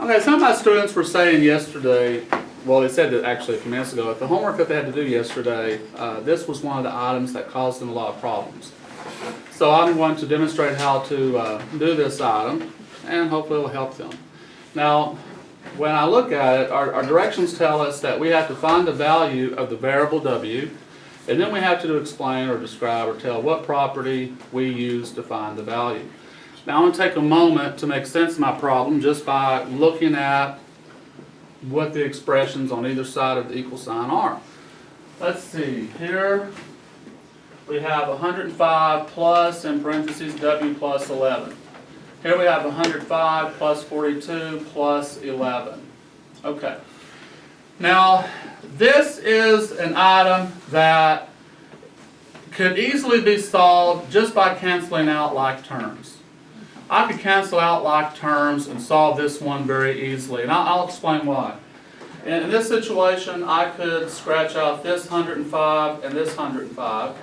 Okay, some of my students were saying yesterday, well, they said that actually a few minutes ago, that the homework that they had to do yesterday, this was one of the items that caused them a lot of problems. So I'm going to demonstrate how to do this item, and hopefully it will help them. Now, when I look at it, our directions tell us that we have to find the value of the variable w, and then we have to explain or describe or tell what property we use to find the value. Now I'm going to take a moment to make sense of my problem just by looking at what the expressions on either side of the equal sign are. Let's see, here we have 105 plus, in parentheses, w plus 11. Here we have 105 plus 42 plus 11. Okay. Now, this is an item that could easily be solved just by canceling out like terms. I could cancel out like terms and solve this one very easily, and I'll explain why. In this situation, I could scratch out this 105 and this 105.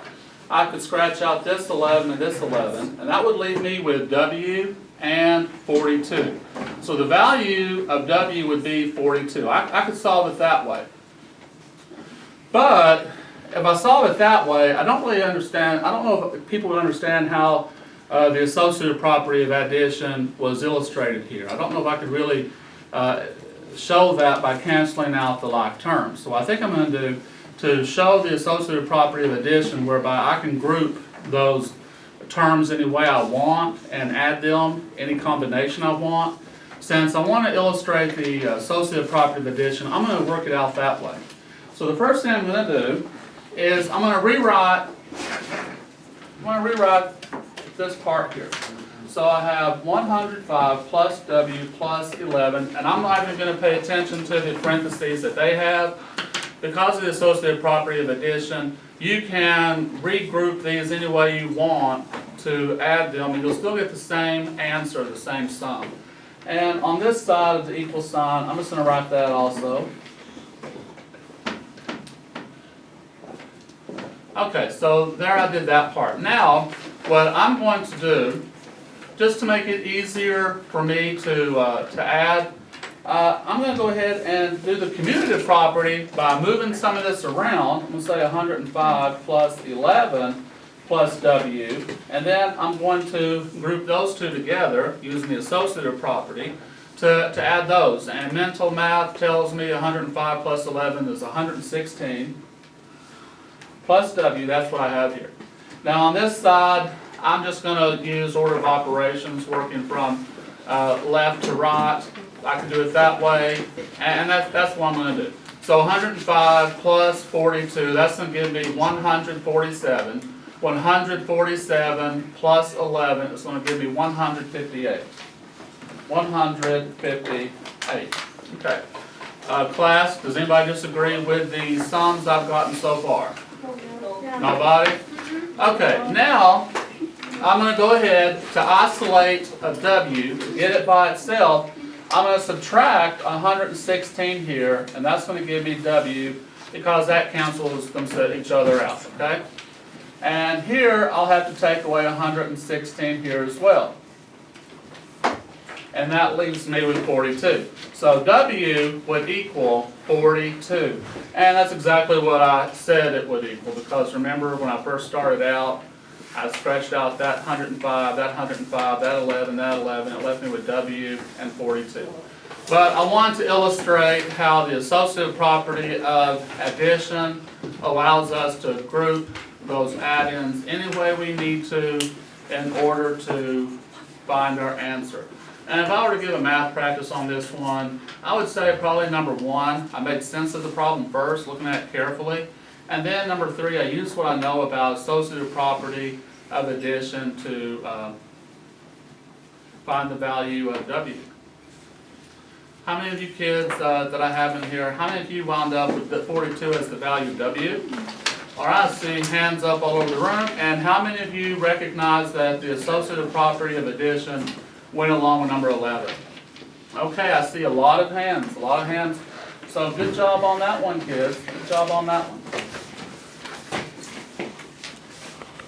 I could scratch out this 11 and this 11, and that would leave me with w and 42. So the value of w would be 42. I could solve it that way. But if I solve it that way, I don't really understand, I don't know if people would understand how the associative property of addition was illustrated here. I don't know if I could really show that by canceling out the like terms. So I think I'm going to do to show the associative property of addition, whereby I can group those terms any way I want and add them any combination I want. Since I want to illustrate the associative property of addition, I'm going to work it out that way. So the first thing I'm going to do is I'm going to rewrite this part here. So I have 105 plus w plus 11, and I'm not even going to pay attention to the parentheses that they have. Because of the associative property of addition, you can regroup these any way you want to add them, and you'll still get the same answer, the same sum. And on this side of the equal sign, I'm just going to write that also. Okay, so there I did that part. Now, what I'm going to do, just to make it easier for me to add, I'm going to go ahead and do the commutative property by moving some of this around. I'm going to say 105 plus 11 plus w, and then I'm going to group those two together using the associative property to add those. And mental math tells me 105 plus 11 is 116 plus w, that's what I have here. Now on this side, I'm just going to use order of operations, working from left to right. I can do it that way, and that's what I'm going to do. So 105 plus 42, that's going to give me 147. 147 plus 11 is going to give me 158. 158. Okay. Class, does anybody disagree with the sums I've gotten so far? Nobody? Okay, now I'm going to go ahead to isolate a w, to get it by itself. I'm going to subtract 116 here, and that's going to give me w, because that cancels each other out, okay? And here I'll have to take away 116 here as well. And that leaves me with 42. So w would equal 42. And that's exactly what I said it would equal, because remember when I first started out, I stretched out that 105, that 105, that 11, that 11. It left me with w and 42. But I want to illustrate how the associative property of addition allows us to group those add-ins any way we need to in order to find our answer. And if I were to give a math practice on this one, I would say probably number one, I made sense of the problem first, looking at it carefully. And then number three, I used what I know about associative property of addition to find the value of w. How many of you kids that I have in here, how many of you wound up with the 42 as the value of w? All right, I see hands up all over the room. And how many of you recognize that the associative property of addition went along with number 11? Okay, I see a lot of hands, So good job on that one, kids. Good job on that one.